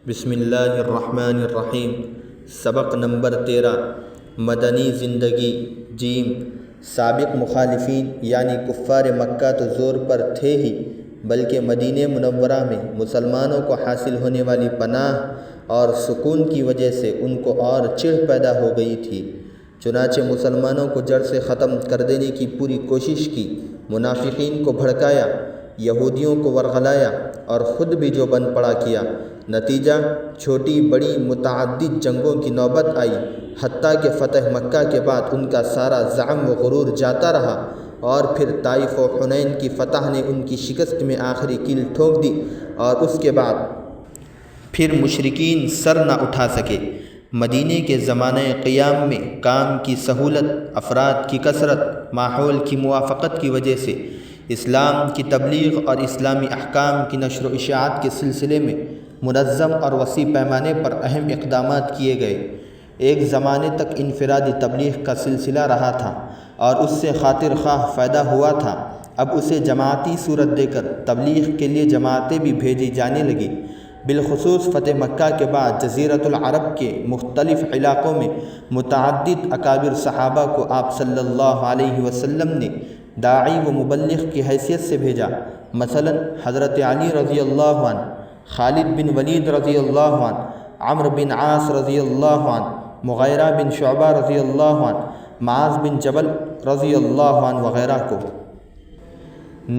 بسم اللہ الرحمن الرحیم۔ سبق نمبر 13 مدنی زندگی۔ جیم، سابق مخالفین یعنی کفار مکہ تو زور پر تھے ہی، بلکہ مدینہ منورہ میں مسلمانوں کو حاصل ہونے والی پناہ اور سکون کی وجہ سے ان کو اور چڑ پیدا ہو گئی تھی۔ چنانچہ مسلمانوں کو جڑ سے ختم کر دینے کی پوری کوشش کی، منافقین کو بھڑکایا، یہودیوں کو ورغلایا اور خود بھی جو بن پڑا کیا۔ نتیجہ چھوٹی بڑی متعدد جنگوں کی نوبت آئی، حتیٰ کہ فتح مکہ کے بعد ان کا سارا زعم و غرور جاتا رہا، اور پھر طائف و حنین کی فتح نے ان کی شکست میں آخری کیل ٹھوک دی، اور اس کے بعد پھر مشرکین سر نہ اٹھا سکے۔ مدینے کے زمانہ قیام میں کام کی سہولت، افراد کی کثرت، ماحول کی موافقت کی وجہ سے اسلام کی تبلیغ اور اسلامی احکام کی نشر و اشاعت کے سلسلے میں منظم اور وسیع پیمانے پر اہم اقدامات کیے گئے۔ ایک زمانے تک انفرادی تبلیغ کا سلسلہ رہا تھا اور اس سے خاطر خواہ فائدہ ہوا تھا، اب اسے جماعتی صورت دے کر تبلیغ کے لیے جماعتیں بھی بھیجی جانے لگیں۔ بالخصوص فتح مکہ کے بعد جزیرۃ العرب کے مختلف علاقوں میں متعدد اکابر صحابہ کو آپ صلی اللہ علیہ وسلم نے داعی و مبلغ کی حیثیت سے بھیجا۔ مثلا حضرت علی رضی اللہ عنہ، خالد بن ولید رضی اللہ عنہ، عمرو بن عاص رضی اللہ عنہ، مغیرہ بن شعبہ رضی اللہ عنہ، معاذ بن جبل رضی اللہ عنہ وغیرہ کو۔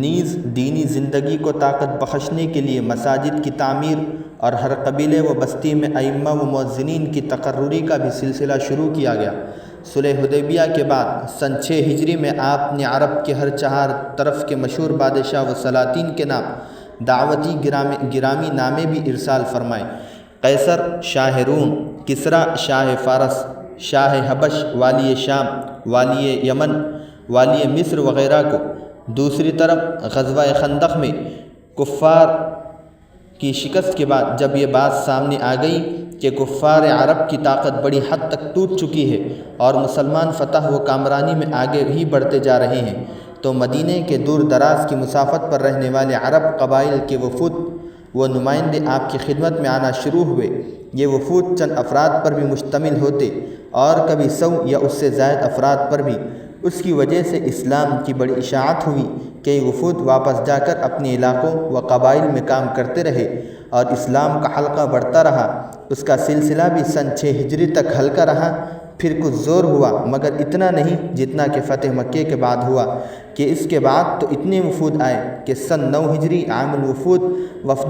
نیز دینی زندگی کو طاقت بخشنے کے لیے مساجد کی تعمیر اور ہر قبیلے و بستی میں ائمہ و مؤذنین کی تقرری کا بھی سلسلہ شروع کیا گیا۔ صلح حدیبیہ کے بعد سن 6 ہجری میں آپ نے عرب کے ہر 4 طرف کے مشہور بادشاہ و سلاطین کے نام دعوتی گرامی نامے بھی ارسال فرمائے۔ قیصر شاہ روم، کسریٰ شاہ فارس، شاہ حبش والی شام، والی یمن، والی مصر وغیرہ کو۔ دوسری طرف غزوہ خندق میں کفار کی شکست کے بعد جب یہ بات سامنے آ گئی کہ کفار عرب کی طاقت بڑی حد تک ٹوٹ چکی ہے اور مسلمان فتح و کامرانی میں آگے ہی بڑھتے جا رہے ہیں، تو مدینہ کے دور دراز کی مسافت پر رہنے والے عرب قبائل کے وفود و نمائندے آپ کی خدمت میں آنا شروع ہوئے۔ یہ وفود چند افراد پر بھی مشتمل ہوتے اور کبھی 100 یا اس سے زائد افراد پر بھی۔ اس کی وجہ سے اسلام کی بڑی اشاعت ہوئی کہ یہ وفود واپس جا کر اپنے علاقوں و قبائل میں کام کرتے رہے اور اسلام کا حلقہ بڑھتا رہا۔ اس کا سلسلہ بھی سن 6 ہجری تک ہلکا رہا، پھر کچھ زور ہوا، مگر اتنا نہیں جتنا کہ فتح مکہ کے بعد ہوا، کہ اس کے بعد تو اتنے وفود آئے کہ سن 9 ہجری عام الوفود وفد